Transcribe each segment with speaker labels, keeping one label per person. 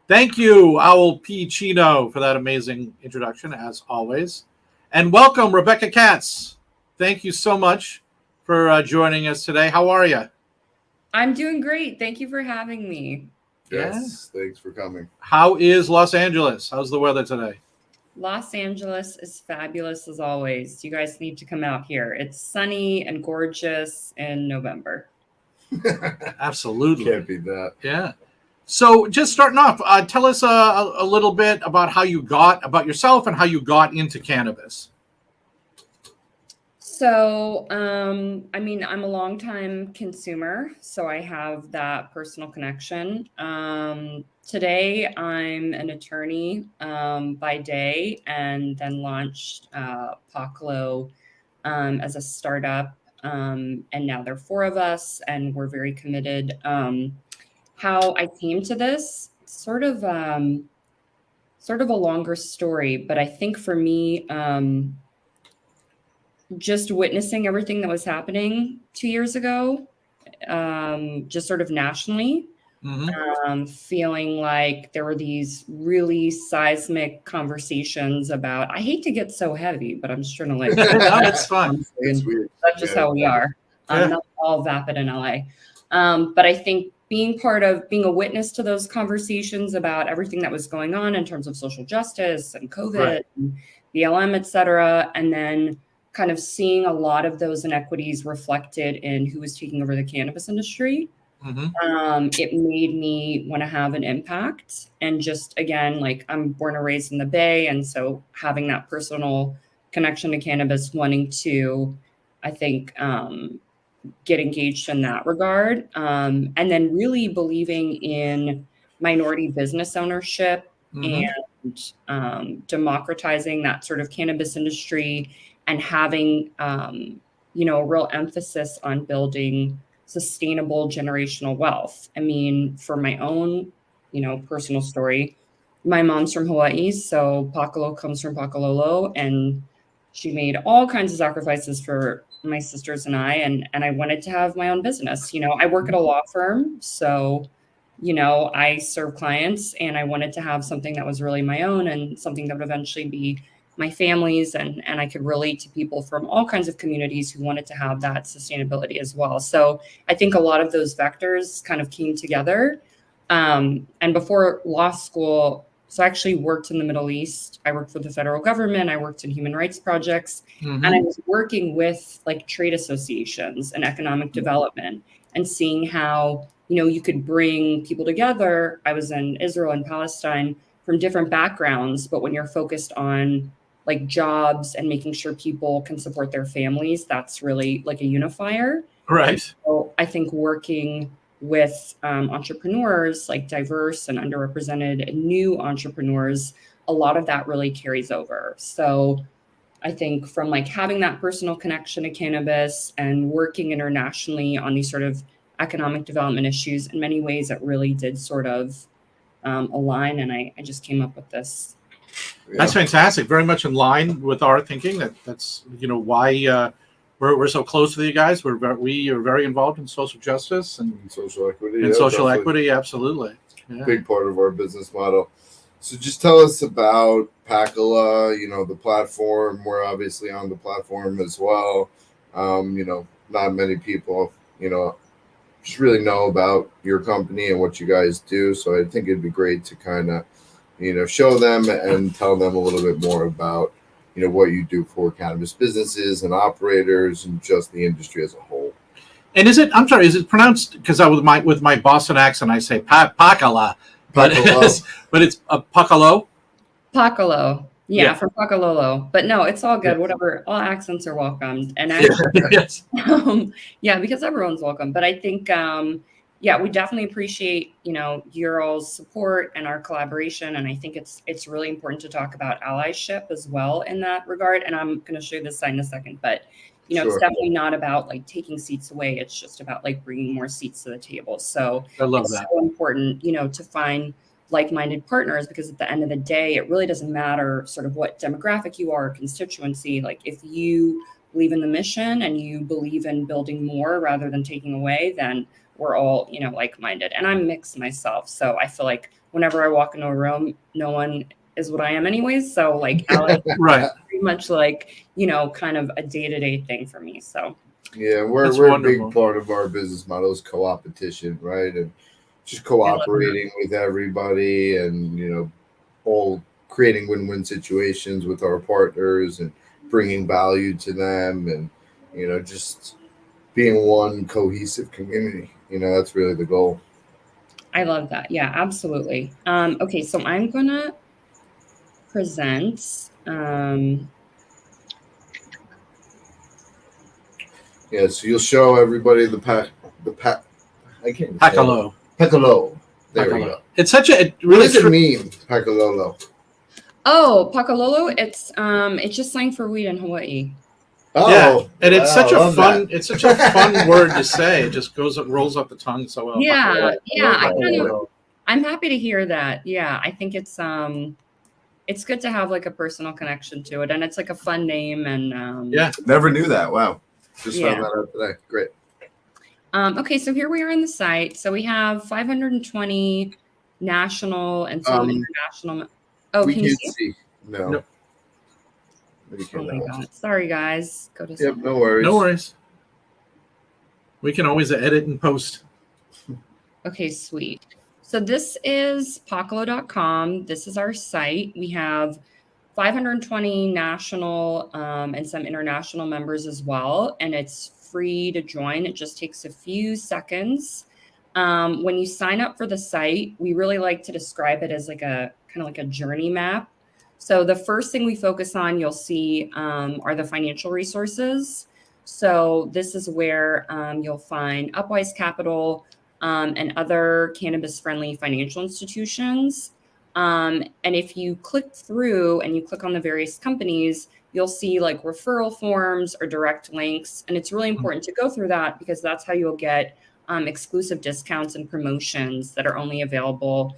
Speaker 1: Thank you, Owl P. Chino, for that amazing introduction, as always. And welcome, Rebecca Katz. Thank you so much for joining us today. How are you?
Speaker 2: I'm doing great. Thank you for having me.
Speaker 3: Yes, thanks for coming.
Speaker 1: How is Los Angeles? How's the weather today?
Speaker 2: Los Angeles is fabulous as always. You guys need to come out here. It's sunny and gorgeous in November.
Speaker 1: Absolutely.
Speaker 3: Can't beat that.
Speaker 1: Yeah. So just starting off, tell us a little bit about about yourself and how you got into cannabis.
Speaker 2: So, I'm a longtime consumer, so I have that personal connection. Today, I'm an attorney by day, and then launched Pakaloh as a startup. And now there are four of us, and we're very committed. How I came to this, sort of a longer story, but I think for me, just witnessing everything that was happening 2 years ago, just sort of nationally, feeling like there were these really seismic conversations about, I hate to get so heavy, but I'm just trying to like,
Speaker 1: No, it's fine.
Speaker 3: It's weird.
Speaker 2: That's just how we are. Not all vapid in LA. But I think being a witness to those conversations about everything that was going on in terms of social justice and COVID and BLM, et cetera, and then kind of seeing a lot of those inequities reflected in who was taking over the cannabis industry, it made me want to have an impact. And just, again, like, I'm born and raised in the Bay, and so having that personal connection to cannabis, wanting to, I think, get engaged in that regard. And then really believing in minority business ownership and democratizing that sort of cannabis industry, and having, a real emphasis on building sustainable generational wealth. I mean, for my own, personal story, my mom's from Hawaii, so Pakaloh comes from Pakalolo, and she made all kinds of sacrifices for my sisters and I wanted to have my own business. I work at a law firm, so, I serve clients, and I wanted to have something that was really my own and something that would eventually be my family's, and I could relate to people from all kinds of communities who wanted to have that sustainability as well. So I think a lot of those vectors kind of came together. And before law school, so I actually worked in the Middle East. I worked for the federal government. I worked in human rights projects, and I was working with like trade associations and economic development, and seeing how, you could bring people together. I was in Israel and Palestine from different backgrounds, but when you're focused on like jobs and making sure people can support their families, that's really like a unifier.
Speaker 1: Right.
Speaker 2: So I think working with entrepreneurs, like diverse and underrepresented new entrepreneurs, a lot of that really carries over. So I think from like having that personal connection to cannabis and working internationally on these sort of economic development issues, in many ways it really did sort of align, and I just came up with this.
Speaker 1: That's fantastic. Very much in line with our thinking. That's why we're so close with you guys. We are very involved in social justice and
Speaker 3: social equity.
Speaker 1: And social equity, absolutely. Yeah.
Speaker 3: Big part of our business model. So just tell us about Pakaloh, the platform. We're obviously on the platform as well. Not many people, just really know about your company and what you guys do. So I think it'd be great to kind of, show them and tell them a little bit more about, what you do for cannabis businesses and operators and just the industry as a whole.
Speaker 1: And is it pronounced, because with my Boston accent, I say Pakaloh, but it's Pakaloh?
Speaker 2: Pakaloh. Yeah, from Pakalolo. But no, it's all good. Yeah. Whatever. All accents are welcomed. And actually,
Speaker 1: yes.
Speaker 2: Because everyone's welcome. But I think, we definitely appreciate, your all's support and our collaboration. And I think it's really important to talk about allyship as well in that regard. And I'm going to show you this sign in a second. But, It's definitely not about like taking seats away. It's just about like bringing more seats to the table. So
Speaker 1: I love that.
Speaker 2: So important, to find like-minded partners, because at the end of the day, it really doesn't matter sort of what demographic you are or constituency. Like if you believe in the mission and you believe in building more rather than taking away, then we're all, you know, like-minded. And I'm mixed myself. So I feel like whenever I walk into a room, no one is what I am anyways. So like ally
Speaker 1: Right.
Speaker 2: pretty much like, you know, kind of a day-to-day thing for me. So
Speaker 3: Yeah, we're a big part of our business model is co-opetition, right? And just cooperating with everybody and, you know, all creating win-win situations with our partners and bringing value to them and, you know, just being one cohesive community. You know, that's really the goal.
Speaker 2: I love that. Yeah, absolutely. Okay, so I'm gonna present.
Speaker 3: Yeah, so you'll show everybody the I can't
Speaker 1: Pakaloh.
Speaker 3: Pakaloh. There we
Speaker 1: Pakaloh.
Speaker 3: go.
Speaker 1: It's such a
Speaker 3: What does it mean, Pakaloh?
Speaker 2: Oh, Pakaloh, it's just slang for weed in Hawaii.
Speaker 3: Oh,
Speaker 1: yeah, and it's such a fun
Speaker 3: that.
Speaker 1: it's such a fun word to say. It just rolls up the tongue so well.
Speaker 2: Yeah,
Speaker 3: Pakaloh.
Speaker 2: I'm happy to hear that. Yeah, I think it's good to have like a personal connection to it, and it's like a fun name. And
Speaker 1: yeah,
Speaker 3: never knew that. Wow, just found that out today. Great.
Speaker 2: Okay, so here we are on the site. So we have 520 national and some international. Oh,
Speaker 3: we
Speaker 2: can you
Speaker 3: can't see? No.
Speaker 1: Nope.
Speaker 2: Oh my God. Sorry, guys. Go to
Speaker 3: Yep, no worries.
Speaker 1: No worries. We can always edit and post.
Speaker 2: Okay, sweet. So this is pakaloh.com. This is our site. We have 520 national and some international members as well. And it's free to join. It just takes a few seconds. When you sign up for the site, we really like to describe it as like a kind of like a journey map. So the first thing we focus on, you'll see are the financial resources. So this is where you'll find Upwise Capital and other cannabis-friendly financial institutions. And if you click through and you click on the various companies, you'll see like referral forms or direct links. And it's really important to go through that because that's how you'll get exclusive discounts and promotions that are only available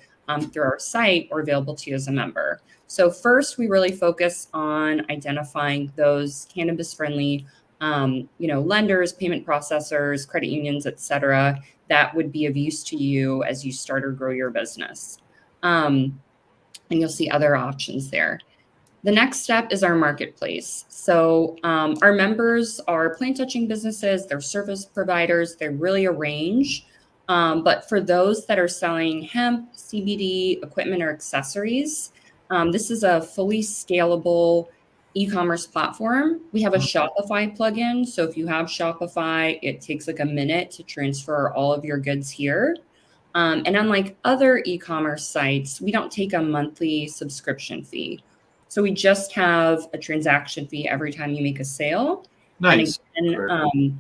Speaker 2: through our site or available to you as a member. So first, we really focus on identifying those cannabis-friendly, lenders, payment processors, credit unions, et cetera, that would be of use to you as you start or grow your business. And you'll see other options there. The next step is our marketplace. So our members are plant touching businesses, they're service providers, they're really a range. But for those that are selling hemp, CBD, equipment, or accessories, this is a fully scalable e-commerce platform. We have a Shopify plugin. So if you have Shopify, it takes like a minute to transfer all of your goods here. And unlike other e-commerce sites, we don't take a monthly subscription fee. So we just have a transaction fee every time you make a sale.
Speaker 1: Nice.
Speaker 2: And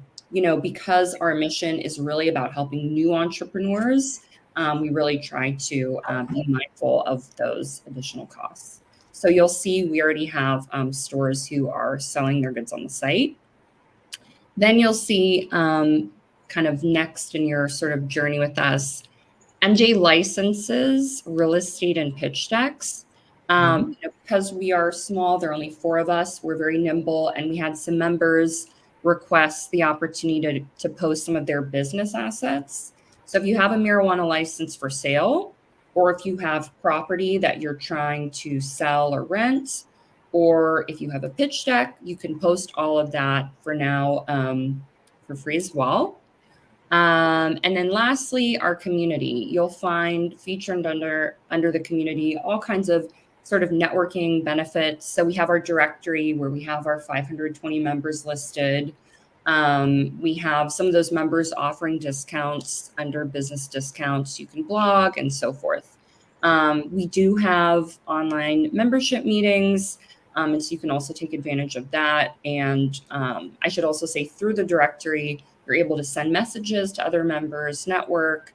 Speaker 2: because our mission is really about helping new entrepreneurs, we really try to be mindful of those additional costs. So you'll see we already have stores who are selling their goods on the site. Then you'll see kind of next in your sort of journey with us, MJ licenses, real estate, and pitch decks. Because we are small, there are only 4 of us, we're very nimble, and we had some members request the opportunity to post some of their business assets. So if you have a marijuana license for sale, or if you have property that you're trying to sell or rent, or if you have a pitch deck, you can post all of that for now for free as well. And then lastly, our community. You'll find featured under the community all kinds of sort of networking benefits. So we have our directory where we have our 520 members listed. We have some of those members offering discounts under business discounts. You can blog and so forth. We do have online membership meetings. And so you can also take advantage of that. And I should also say through the directory, you're able to send messages to other members, network,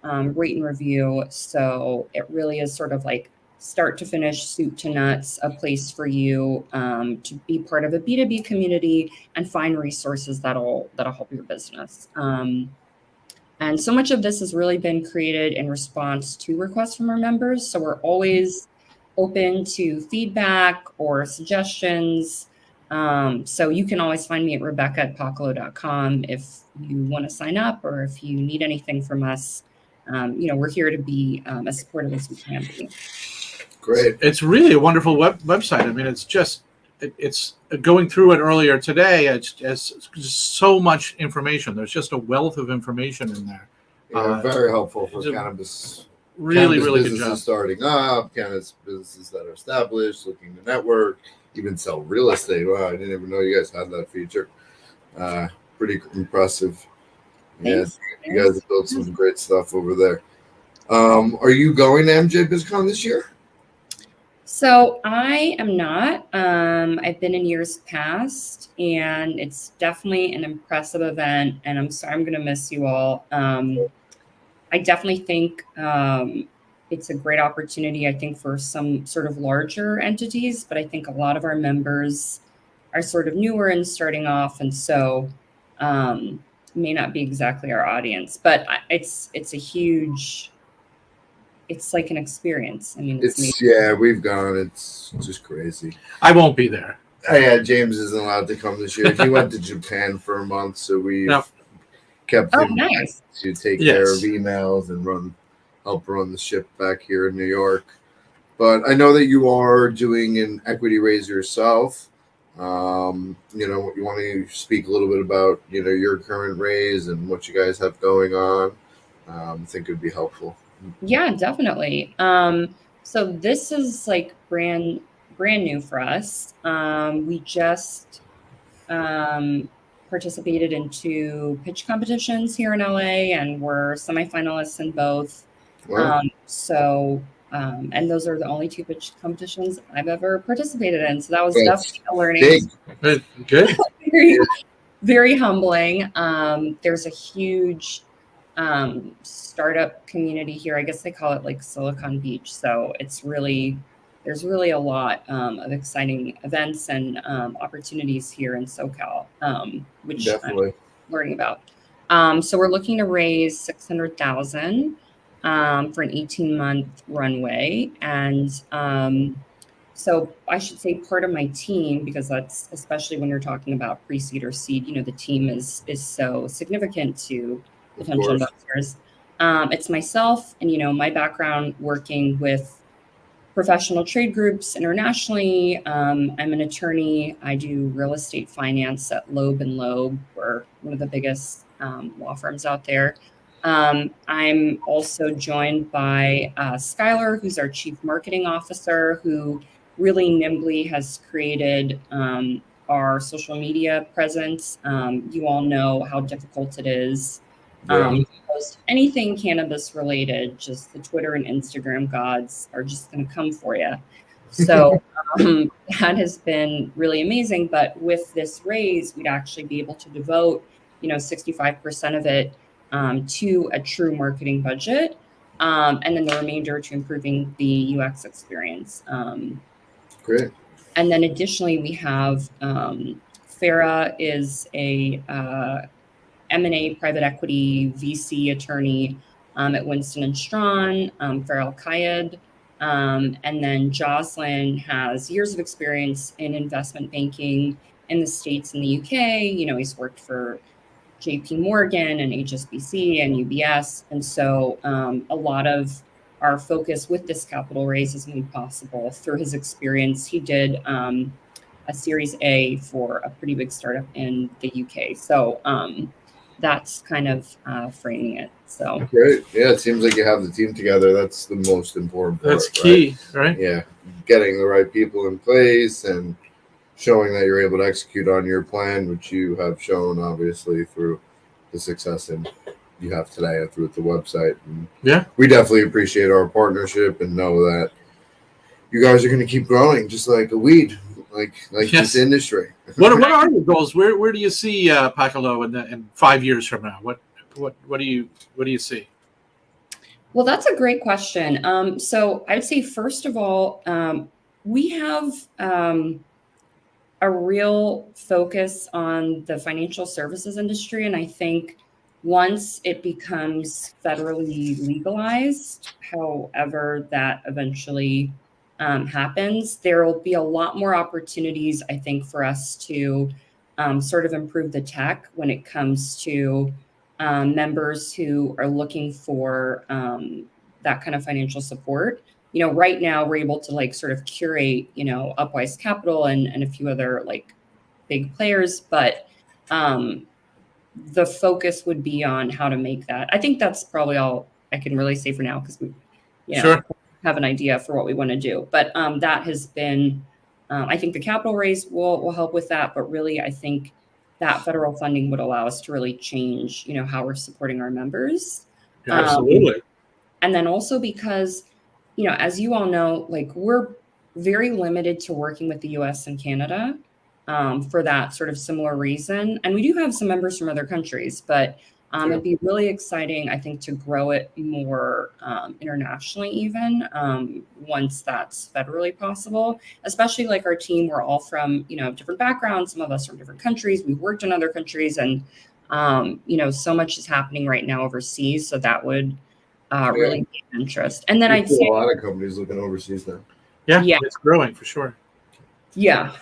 Speaker 2: rate and review. So it really is sort of like start to finish, soup to nuts, a place for you to be part of a B2B community and find resources that'll help your business. And so much of this has really been created in response to requests from our members. So we're always open to feedback or suggestions. So you can always find me at Rebecca@Pakaloh.com if you want to sign up or if you need anything from us. We're here to be as supportive as we can be.
Speaker 3: Great.
Speaker 1: It's really a wonderful website. I mean, it's going through it earlier today. It's just so much information. There's just a wealth of information in there.
Speaker 3: Yeah, very helpful for cannabis.
Speaker 1: Really,
Speaker 3: Cannabis
Speaker 1: really good
Speaker 3: businesses
Speaker 1: job.
Speaker 3: starting up, cannabis businesses that are established, looking to network, even sell real estate. Wow, I didn't even know you guys had that feature. Pretty impressive.
Speaker 2: Thanks.
Speaker 3: Yeah, you guys have built some great stuff over there. Are you going to MJ BizCon this year?
Speaker 2: So I am not. I've been in years past, and it's definitely an impressive event. And I'm sorry, I'm going to miss you all. I definitely think it's a great opportunity, I think, for some sort of larger entities, but I think a lot of our members are sort of newer and starting off, and so may not be exactly our audience. But it's a huge. It's like an experience. I mean,
Speaker 3: We've gone. It's just crazy.
Speaker 1: I won't be there.
Speaker 3: Yeah, James isn't allowed to come this year. He went to Japan for a month, so we kept him
Speaker 2: nice.
Speaker 3: to take care of emails and help run the ship back here in New York. But I know that you are doing an equity raise yourself. You want to speak a little bit about your current raise and what you guys have going on. I think it would be helpful.
Speaker 2: Yeah, definitely. So this is like brand new for us. We just participated in 2 pitch competitions here in LA, and we're semifinalists in both.
Speaker 3: Wow.
Speaker 2: And those are the only 2 pitch competitions I've ever participated in. So that was definitely a learning.
Speaker 1: Good.
Speaker 2: Very, very humbling. There's a huge startup community here. I guess they call it like Silicon Beach. So there's really a lot of exciting events and opportunities here in SoCal, which
Speaker 3: definitely
Speaker 2: I'm learning about. So we're looking to raise $600,000 for an 18-month runway. And so I should say part of my team, because that's especially when you're talking about pre-seed or seed, the team is so significant to potential investors. It's myself and, my background working with professional trade groups internationally. I'm an attorney. I do real estate finance at Loeb & Loeb. We're one of the biggest law firms out there. I'm also joined by Skylar, who's our chief marketing officer, who really nimbly has created our social media presence. You all know how difficult it is. Post anything cannabis related, just the Twitter and Instagram gods are just going to come for you. So that has been really amazing. But with this raise, we'd actually be able to devote, 65% of it to a true marketing budget, and then the remainder to improving the UX experience.
Speaker 3: Great.
Speaker 2: And then additionally, we have Farah is a M&A private equity VC attorney at Winston & Strawn, Farrell Kayed. And then Jocelyn has years of experience in investment banking in the States and the UK. He's worked for JP Morgan and HSBC and UBS. And so a lot of our focus with this capital raise is made possible through his experience. He did a Series A for a pretty big startup in the UK. So that's kind of framing it. So
Speaker 3: great. Yeah, it seems like you have the team together. That's the most important part.
Speaker 1: That's key, right?
Speaker 3: Yeah, getting the right people in place and showing that you're able to execute on your plan, which you have shown obviously through the success you have today and through the website. And we definitely appreciate our partnership and know that you guys are going to keep growing just like a weed, like this industry.
Speaker 1: What are your goals? Where do you see Pakaloh in 5 years from now? What do you see?
Speaker 2: Well, that's a great question. So I'd say first of all, we have a real focus on the financial services industry, and I think once it becomes federally legalized, however that eventually happens, there will be a lot more opportunities, I think, for us to sort of improve the tech when it comes to members who are looking for that kind of financial support. Right now we're able to like sort of curate, Upwise Capital and a few other like big players, but the focus would be on how to make that. I think that's probably all I can really say for now, because we,
Speaker 1: Sure.
Speaker 2: have an idea for what we want to do. But that has been, I think the capital raise will help with that. But really, I think that federal funding would allow us to really change, how we're supporting our members.
Speaker 1: Absolutely.
Speaker 2: And then also because, as you all know, like we're very limited to working with the US and Canada for that sort of similar reason. And we do have some members from other countries, but it'd be really exciting, I think, to grow it more internationally even once that's federally possible, especially like our team, we're all from, different backgrounds. Some of us from different countries. We've worked in other countries, and, so much is happening right now overseas. So that would really be an interest. And then I'd say
Speaker 3: a lot of companies looking overseas now.
Speaker 1: Yeah, it's growing for sure.
Speaker 2: Yeah.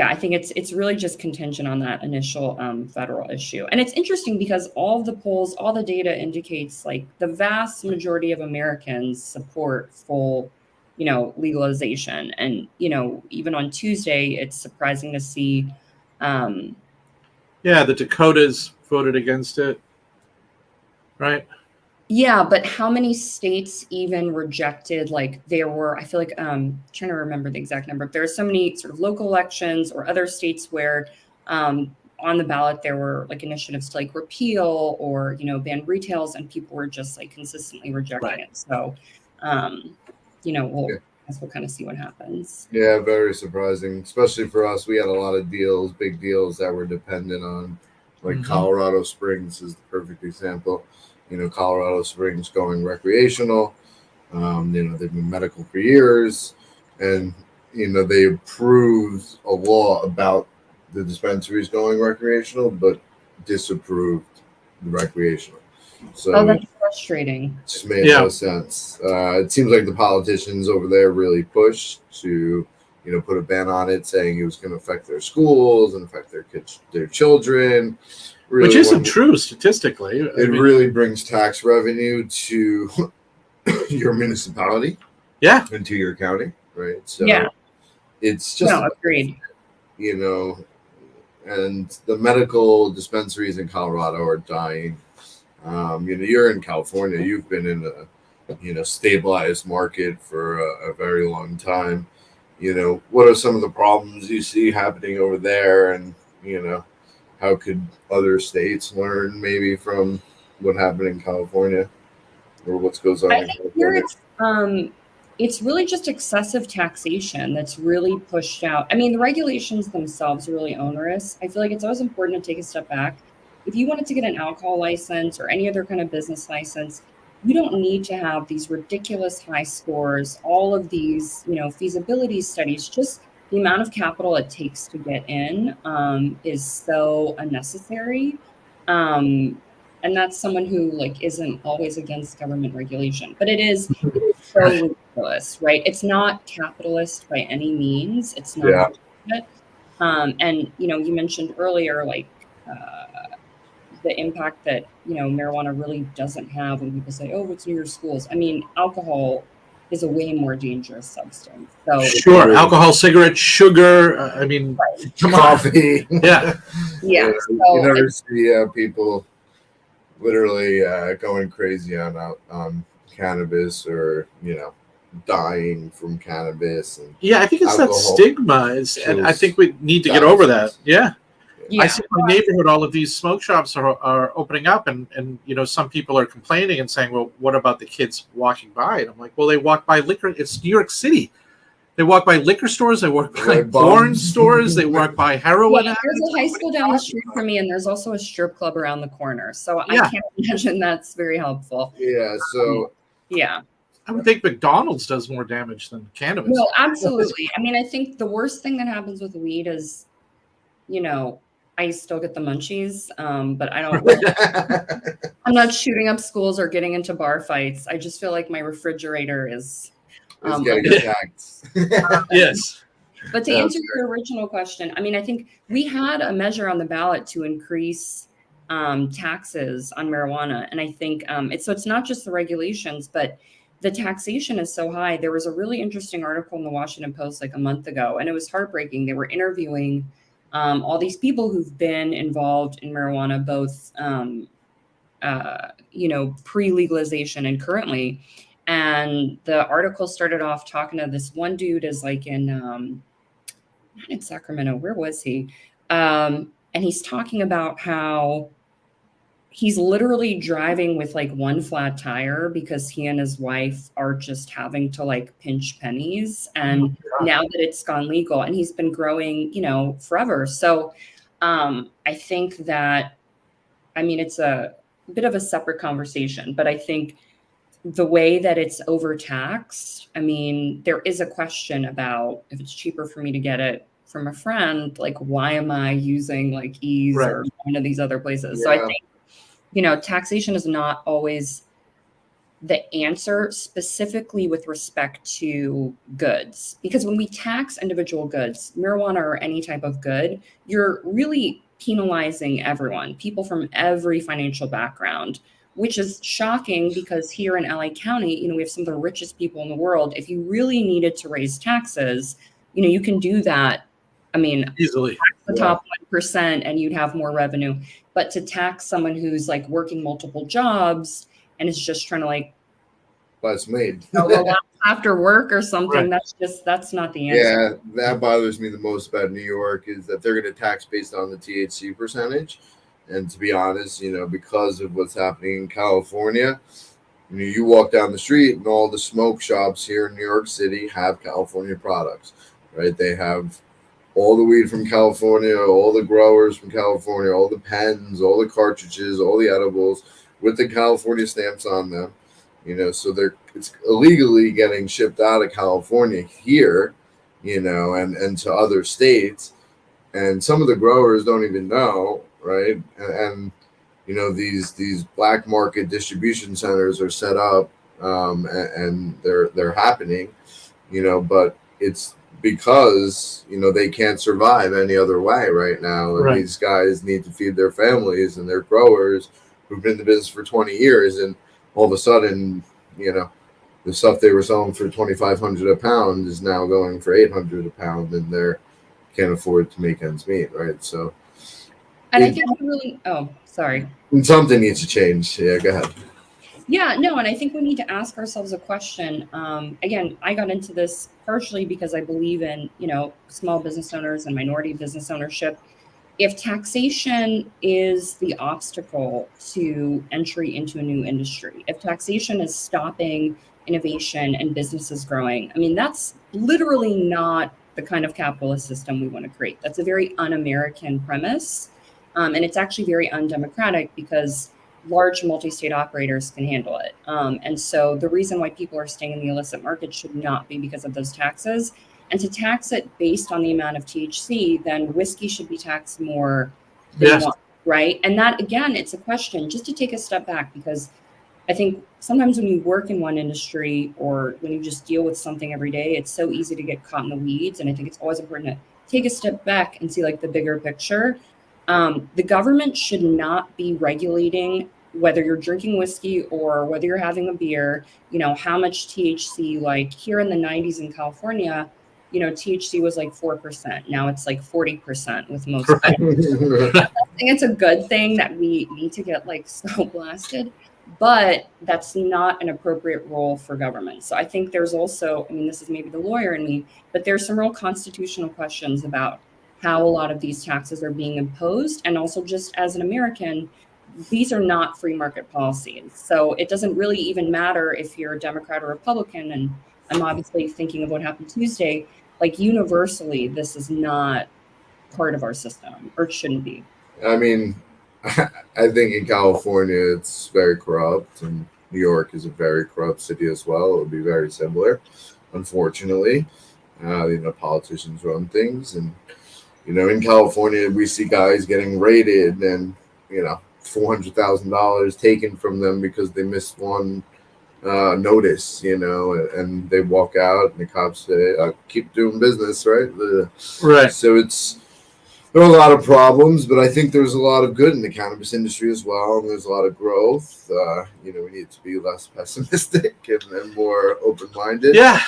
Speaker 2: I think it's really just contingent on that initial federal issue. And it's interesting because all of the polls, all the data indicates like the vast majority of Americans support full, legalization. And, even on Tuesday, it's surprising to see.
Speaker 1: The Dakotas voted against it, right?
Speaker 2: Yeah, but how many states even rejected? Like there were, I feel like trying to remember the exact number. There are so many sort of local elections or other states where on the ballot there were like initiatives to like repeal or ban retails, and people were just like consistently rejecting it. So we'll kind of see what happens.
Speaker 3: Yeah, very surprising, especially for us. We had a lot of deals, big deals that were dependent on, like Colorado Springs is the perfect example. Colorado Springs going recreational. They've been medical for years, and they approved a law about the dispensaries going recreational, but disapproved the recreational. So
Speaker 2: that's frustrating.
Speaker 3: It just made no sense. It seems like the politicians over there really pushed to, put a ban on it, saying it was going to affect their schools and affect their kids, their children. Really,
Speaker 1: which isn't true statistically.
Speaker 3: It really brings tax revenue to your municipality, and to your county, right? So it's just
Speaker 2: agreed.
Speaker 3: And the medical dispensaries in Colorado are dying. You're in California. You've been in a stabilized market for a very long time. What are some of the problems you see happening over there, and how could other states learn maybe from what happened in California or what goes on in California?
Speaker 2: Here it's really just excessive taxation that's really pushed out. I mean, the regulations themselves are really onerous. I feel like it's always important to take a step back. If you wanted to get an alcohol license or any other kind of business license, you don't need to have these ridiculous high scores, all of these, feasibility studies. Just the amount of capital it takes to get in is so unnecessary. And that's someone who like isn't always against government regulation, but it is so ridiculous, right? It's not capitalist by any means. It's not. And you mentioned earlier, like the impact that marijuana really doesn't have when people say, "Oh, it's near your schools." I mean, alcohol is a way more dangerous substance. So
Speaker 1: sure, alcohol, cigarettes, sugar.
Speaker 3: Coffee.
Speaker 2: Yeah.
Speaker 3: You never see people literally going crazy on cannabis or dying from cannabis. And
Speaker 1: I think it's that stigma, and I think we need to get over that. I see in my neighborhood, all of these smoke shops are opening up, and some people are complaining and saying, well, what about the kids walking by? And I'm like, well, they walk by liquor. It's New York City. They walk by liquor stores. They walk by porn stores. They walk by heroin.
Speaker 2: There's a high school down the street from me, and there's also a strip club around the corner. So I can't imagine that's very helpful.
Speaker 1: I would think McDonald's does more damage than cannabis.
Speaker 2: No, absolutely. I mean, I think the worst thing that happens with weed is, I still get the munchies, but I don't. I'm not shooting up schools or getting into bar fights. I just feel like my refrigerator is.
Speaker 3: It's getting attacked.
Speaker 1: Yes.
Speaker 2: But to answer your original question, I mean, I think we had a measure on the ballot to increase taxes on marijuana, and I think it's not just the regulations, but the taxation is so high. There was a really interesting article in the Washington Post like a month ago, and it was heartbreaking. They were interviewing all these people who've been involved in marijuana, both pre-legalization and currently. And the article started off talking to this one dude is like in not in Sacramento, where was he? And he's talking about how he's literally driving with like one flat tire because he and his wife are just having to like pinch pennies. And now that it's gone legal, and he's been growing, forever. So I think that, I mean, it's a bit of a separate conversation, but I think the way that it's overtaxed, I mean, there is a question about if it's cheaper for me to get it from a friend, like, why am I using like Ease or one of these other places? Yeah. So I think, taxation is not always the answer specifically with respect to goods, because when we tax individual goods, marijuana or any type of good, you're really penalizing everyone, people from every financial background, which is shocking because here in LA County, we have some of the richest people in the world. If you really needed to raise taxes, you can do that. I mean,
Speaker 1: easily
Speaker 2: the top 1% and you'd have more revenue. But to tax someone who's like working multiple jobs and is just trying to like,
Speaker 3: that's made
Speaker 2: after work or something, that's not the answer.
Speaker 3: Yeah, that bothers me the most about New York is that they're going to tax based on the THC percentage. And to be honest, because of what's happening in California, you walk down the street and all the smoke shops here in New York City have California products, right? They have all the weed from California, all the growers from California, all the pens, all the cartridges, all the edibles with the California stamps on them. So it's illegally getting shipped out of California here, and to other states. And some of the growers don't even know, right? And these black market distribution centers are set up, and they're happening, but it's because they can't survive any other way right now. And these guys need to feed their families, and they're growers who've been in the business for 20 years, and all of a sudden, the stuff they were selling for $2,500 a pound is now going for $800 a pound, and they can't afford to make ends meet, right? So,
Speaker 2: and I think really, sorry,
Speaker 3: something needs to change. Yeah, go ahead.
Speaker 2: Yeah, no, and I think we need to ask ourselves a question. Again, I got into this partially because I believe in, small business owners and minority business ownership. If taxation is the obstacle to entry into a new industry, if taxation is stopping innovation and businesses growing, I mean, that's literally not the kind of capitalist system we want to create. That's a very un-American premise. And it's actually very undemocratic because large multi-state operators can handle it. And so the reason why people are staying in the illicit market should not be because of those taxes. And to tax it based on the amount of THC, then whiskey should be taxed more than wine, right? And that, again, it's a question just to take a step back, because I think sometimes when you work in one industry or when you just deal with something every day, it's so easy to get caught in the weeds. And I think it's always important to take a step back and see like the bigger picture. The government should not be regulating whether you're drinking whiskey or whether you're having a beer, how much THC, like here in the 90s in California, THC was like 4%. Now it's like 40% with most. I think it's a good thing that we need to get like so blasted, but that's not an appropriate role for government. So I think there's also, this is maybe the lawyer in me, but there's some real constitutional questions about how a lot of these taxes are being imposed. And also just as an American, these are not free market policies. So it doesn't really even matter if you're a Democrat or Republican. And I'm obviously thinking of what happened Tuesday. Like universally, this is not part of our system, or it shouldn't be.
Speaker 3: I think in California, it's very corrupt, and New York is a very corrupt city as well. It would be very similar, unfortunately. Politicians run things, and in California, we see guys getting raided and, $400,000 taken from them because they missed one notice, and they walk out and the cops say, keep doing business, right?
Speaker 1: Right.
Speaker 3: So there are a lot of problems, but I think there's a lot of good in the cannabis industry as well. And there's a lot of growth. We need to be less pessimistic and more open-minded.
Speaker 1: Yeah.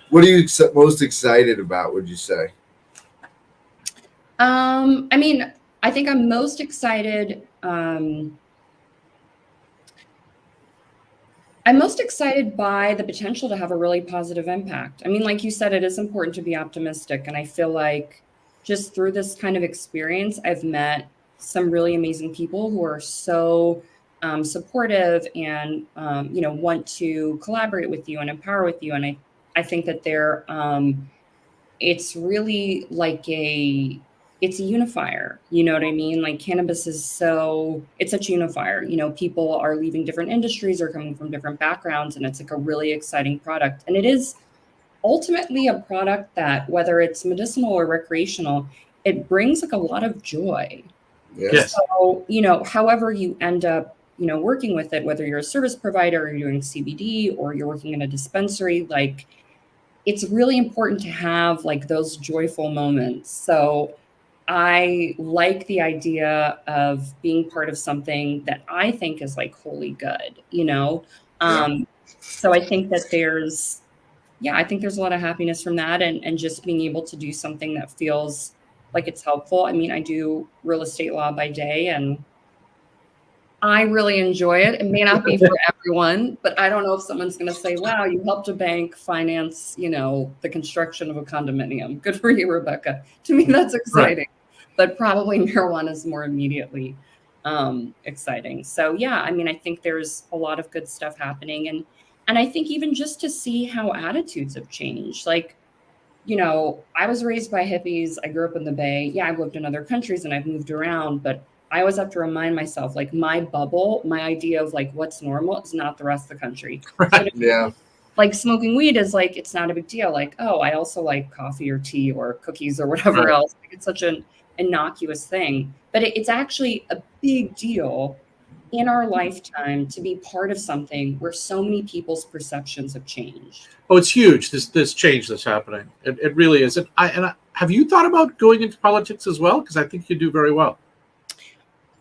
Speaker 3: What are you most excited about, would you say?
Speaker 2: I think I'm most excited. I'm most excited by the potential to have a really positive impact. I mean, like you said, it is important to be optimistic. And I feel like just through this kind of experience, I've met some really amazing people who are so supportive and, want to collaborate with you and empower with you. And I think that it's really like it's a unifier, you know what I mean? Like cannabis it's such a unifier, people are leaving different industries or coming from different backgrounds, and it's like a really exciting product. And it is ultimately a product that, whether it's medicinal or recreational, it brings like a lot of joy.
Speaker 3: Yes.
Speaker 2: So, however you end up, working with it, whether you're a service provider or you're doing CBD or you're working in a dispensary, like it's really important to have like those joyful moments. So I like the idea of being part of something that I think is like wholly good, So I think that there's a lot of happiness from that, and just being able to do something that feels like it's helpful. I mean, I do real estate law by day, and I really enjoy it. It may not be for everyone, but I don't know if someone's going to say, wow, you helped a bank finance, the construction of a condominium. Good for you, Rebecca. To me, that's exciting. Right. But probably marijuana is more immediately exciting. So, yeah, I mean, I think there's a lot of good stuff happening. And I think even just to see how attitudes have changed, like, I was raised by hippies. I grew up in the Bay. Yeah, I've lived in other countries and I've moved around, but I always have to remind myself, like my bubble, my idea of like what's normal is not the rest of the country.
Speaker 3: Right. Yeah.
Speaker 2: Like smoking weed is like, it's not a big deal. Like, oh, I also like coffee or tea or cookies or whatever else. Like, it's such an innocuous thing, but it's actually a big deal in our lifetime to be part of something where so many people's perceptions have changed.
Speaker 1: Oh, it's huge. This change that's happening. It really is. Have you thought about going into politics as well? Because I think you do very well.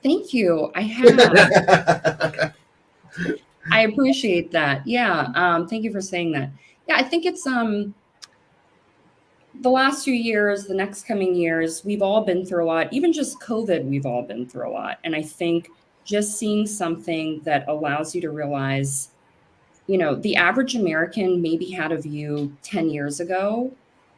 Speaker 2: Thank you. I have. I appreciate that. Yeah. Thank you for saying that. Yeah, I think it's the last few years, the next coming years, we've all been through a lot. Even just COVID, we've all been through a lot. And I think just seeing something that allows you to realize, the average American maybe had a view 10 years ago.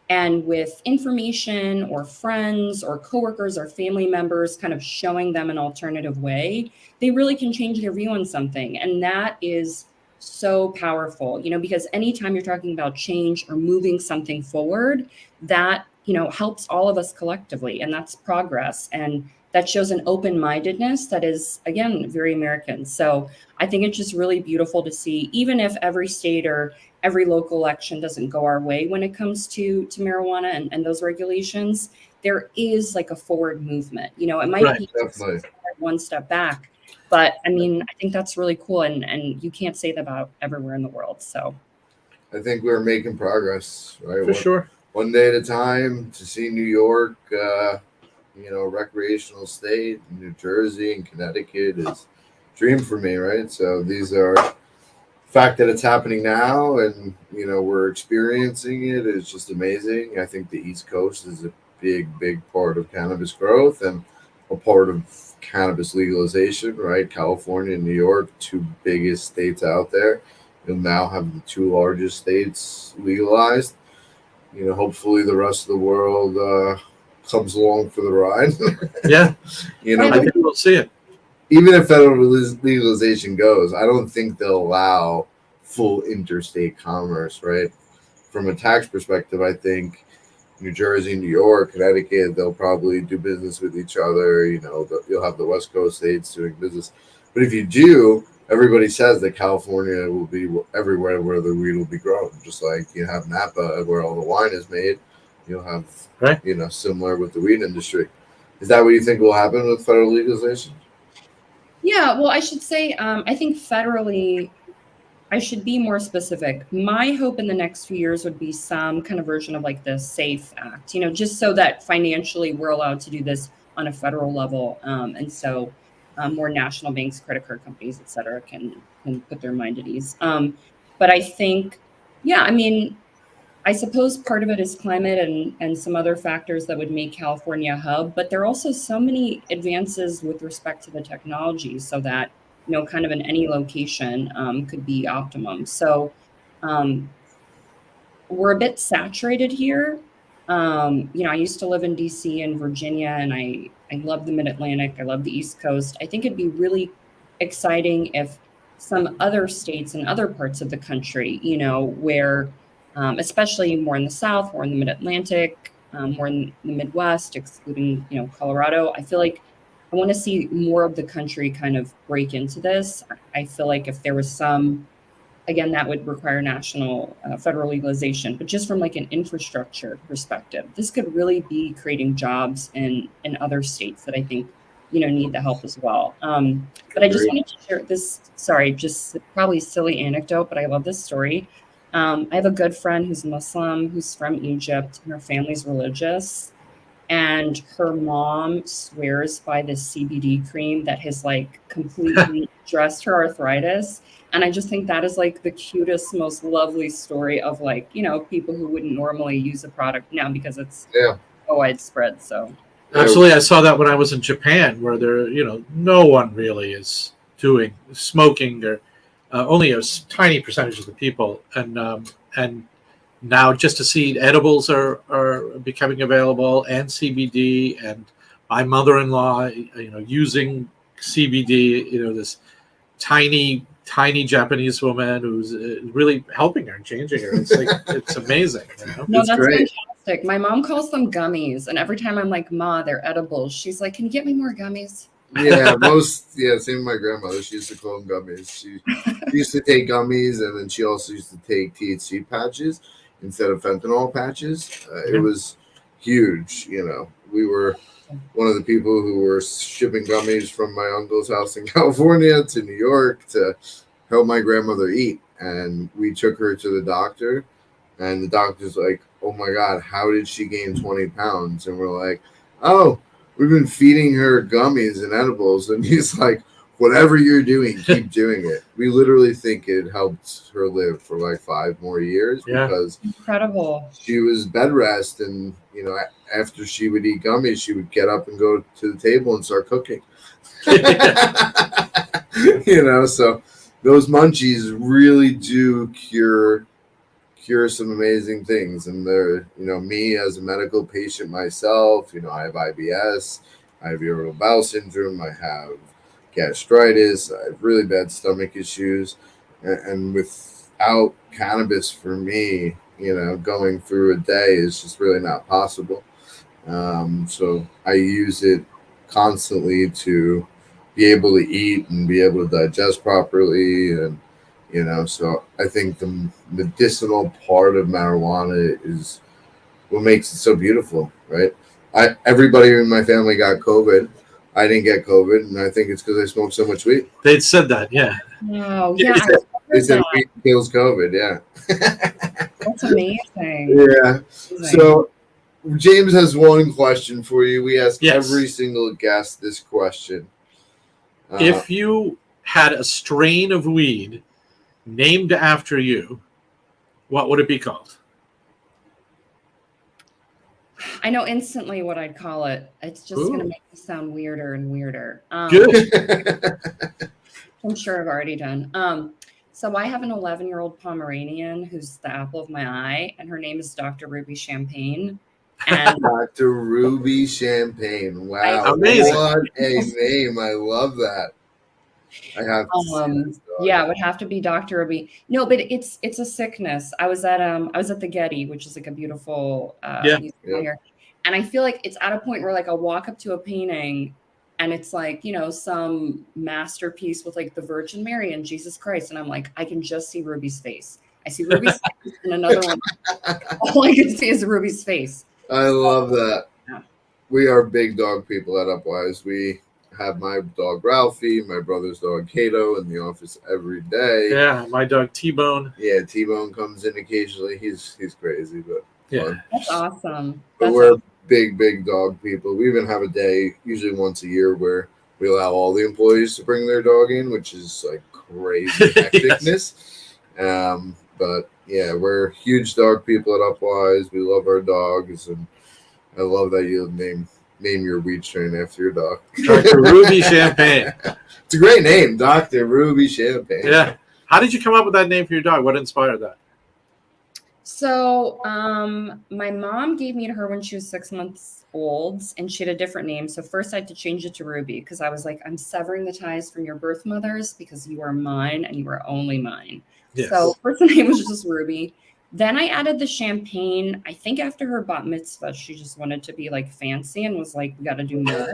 Speaker 2: And with information or friends or coworkers or family members kind of showing them an alternative way, they really can change their view on something. And that is so powerful, because anytime you're talking about change or moving something forward, that, helps all of us collectively. And that's progress. And that shows an open-mindedness that is, again, very American. So I think it's just really beautiful to see, even if every state or every local election doesn't go our way when it comes to marijuana and those regulations, there is like a forward movement. It might be one step back, but I mean, I think that's really cool. And you can't say that about everywhere in the world. So
Speaker 3: I think we're making progress, right?
Speaker 1: For sure.
Speaker 3: One day at a time. To see New York, recreational state, New Jersey and Connecticut is a dream for me, right? So these are fact that it's happening now and we're experiencing it is just amazing. I think the East Coast is a big part of cannabis growth and a part of cannabis legalization, right? California and New York, two biggest states out there. You'll now have the two largest states legalized. Hopefully the rest of the world comes along for the ride.
Speaker 1: Yeah. I think we'll see it.
Speaker 3: Even if federal legalization goes, I don't think they'll allow full interstate commerce, right? From a tax perspective, I think New Jersey, New York, Connecticut, they'll probably do business with each other. You'll have the West Coast states doing business. But if you do, everybody says that California will be everywhere where the weed will be grown, just like you have Napa where all the wine is made. you'll have,
Speaker 1: right.
Speaker 3: Similar with the weed industry. Is that what you think will happen with federal legalization?
Speaker 2: Yeah, well, I should say, I think federally, I should be more specific. My hope in the next few years would be some kind of version of like the SAFE Act, just so that financially we're allowed to do this on a federal level. And so more national banks, credit card companies, et cetera, can put their mind at ease. But I think, yeah, I mean, I suppose part of it is climate and some other factors that would make California a hub, but there are also so many advances with respect to the technology so that, kind of in any location could be optimum. So we're a bit saturated here. I used to live in DC and Virginia, and I love the Mid-Atlantic. I love the East Coast. I think it'd be really exciting if some other states and other parts of the country, where especially more in the South, more in the Mid-Atlantic, more in the Midwest, excluding, Colorado. I feel like I want to see more of the country kind of break into this. I feel like if there was some, again, that would require national federal legalization, but just from like an infrastructure perspective, this could really be creating jobs in other states that I think, need the help as well. But I just wanted to share this, just probably silly anecdote, but I love this story. I have a good friend who's Muslim, who's from Egypt, and her family's religious. And her mom swears by this CBD cream that has like completely addressed her arthritis. And I just think that is like the cutest, most lovely story of like, people who wouldn't normally use a product now because it's so widespread. So
Speaker 1: absolutely. I saw that when I was in Japan, where there, no one really is doing smoking, or only a tiny percentage of the people. And now just to see edibles are becoming available, and CBD, and my mother-in-law, using CBD, this tiny Japanese woman who's really helping her and changing her. It's like, it's amazing.
Speaker 2: No,
Speaker 3: it's
Speaker 2: that's
Speaker 3: great.
Speaker 2: Fantastic. My mom calls them gummies. And every time I'm like, Ma, they're edibles. She's like, can you get me more gummies?
Speaker 3: Yeah, same with my grandmother. She used to call them gummies. She used to take gummies, and then she also used to take THC patches instead of fentanyl patches. It was huge. We were one of the people who were shipping gummies from my uncle's house in California to New York to help my grandmother eat. And we took her to the doctor, and the doctor's like, oh my God, how did she gain 20 pounds? And we're like, oh, we've been feeding her gummies and edibles. And he's like, whatever you're doing, keep doing it. We literally think it helped her live for like 5 more years because
Speaker 2: incredible.
Speaker 3: She was bed rest, and after she would eat gummies, she would get up and go to the table and start cooking. So those munchies really do cure some amazing things. And they're, me as a medical patient myself, I have IBS, I have irritable bowel syndrome, I have gastritis, I have really bad stomach issues, and without cannabis for me, going through a day is just really not possible. So I use it constantly to be able to eat and be able to digest properly. And, so I think the medicinal part of marijuana is what makes it so beautiful, right? Everybody in my family got COVID. I didn't get COVID, and I think it's because I smoked so much weed.
Speaker 1: They'd said that, yeah.
Speaker 2: Oh, yeah.
Speaker 3: They said weed kills COVID, yeah.
Speaker 2: That's amazing.
Speaker 3: Yeah. So James has one question for you. We ask every single guest this question.
Speaker 1: If you had a strain of weed named after you, what would it be called?
Speaker 2: I know instantly what I'd call it. It's just going to make me sound weirder and weirder.
Speaker 1: Good.
Speaker 2: I'm sure I've already done. So I have an 11-year-old Pomeranian who's the apple of my eye, and her name is Dr. Ruby Champagne. And
Speaker 3: Dr. Ruby Champagne. Wow.
Speaker 1: Amazing.
Speaker 3: What a name. I love that. I have
Speaker 2: yeah, it would have to be Dr. Ruby. No, but it's a sickness. I was at the Getty, which is like a beautiful museum here. And I feel like it's at a point where like I'll walk up to a painting and it's like, some masterpiece with like the Virgin Mary and Jesus Christ. And I'm like, I can just see Ruby's face. I see Ruby's face and another one. All I can see is Ruby's face.
Speaker 3: I love that.
Speaker 2: Yeah.
Speaker 3: We are big dog people at Upwise. We have my dog Ralphie, my brother's dog Kato in the office every day.
Speaker 1: Yeah, my dog T-Bone.
Speaker 3: Yeah, T-Bone comes in occasionally. He's crazy, but fun.
Speaker 2: That's awesome.
Speaker 3: But we're big dog people. We even have a day, usually once a year, where we allow all the employees to bring their dog in, which is like crazy hecticness. But yeah, we're huge dog people at Upwise. We love our dogs, and I love that you name your weed strain after your dog.
Speaker 1: Dr. Ruby Champagne.
Speaker 3: It's a great name, Dr. Ruby Champagne.
Speaker 1: Yeah. How did you come up with that name for your dog? What inspired that?
Speaker 2: So my mom gave me to her when she was 6 months old, and she had a different name. So first I had to change it to Ruby because I was like, I'm severing the ties from your birth mothers because you are mine and you are only mine. Yes. So first the name was just Ruby. Then I added the champagne. I think after her bat mitzvah, she just wanted to be like fancy and was like, we got to do more.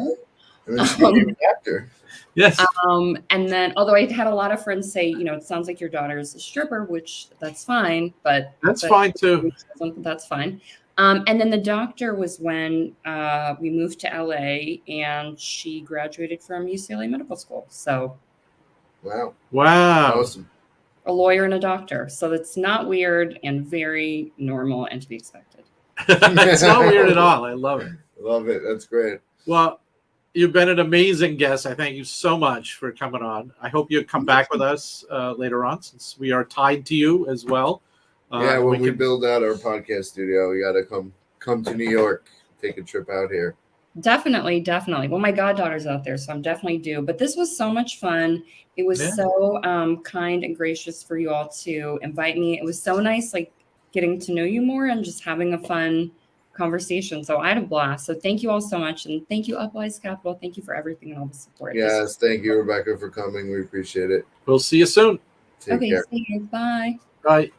Speaker 3: And then she became an actor.
Speaker 1: Yes.
Speaker 2: And then, although I had a lot of friends say, it sounds like your daughter's a stripper, which that's fine, but
Speaker 1: that's fine too.
Speaker 2: That's fine. And then the doctor was when we moved to LA and she graduated from UCLA Medical School. So,
Speaker 3: wow,
Speaker 1: awesome.
Speaker 2: A lawyer and a doctor. So that's not weird and very normal and to be expected.
Speaker 1: It's not weird at all. I love it.
Speaker 3: Love it. That's great.
Speaker 1: Well, you've been an amazing guest. I thank you so much for coming on. I hope you come back with us later on, since we are tied to you as well.
Speaker 3: Yeah, when we build out our podcast studio, we got to come to New York, take a trip out here.
Speaker 2: Definitely. Well, my goddaughter's out there, so I'm definitely due. But this was so much fun. It was so kind and gracious for you all to invite me. It was so nice, like getting to know you more and just having a fun conversation. So I had a blast. So thank you all so much. And thank you, Upwise Capital. Thank you for everything and all the support.
Speaker 3: Yes, thank you, Rebecca, for coming. We appreciate it.
Speaker 1: We'll see you soon.
Speaker 3: Take care.
Speaker 2: See you. Bye.
Speaker 1: Bye.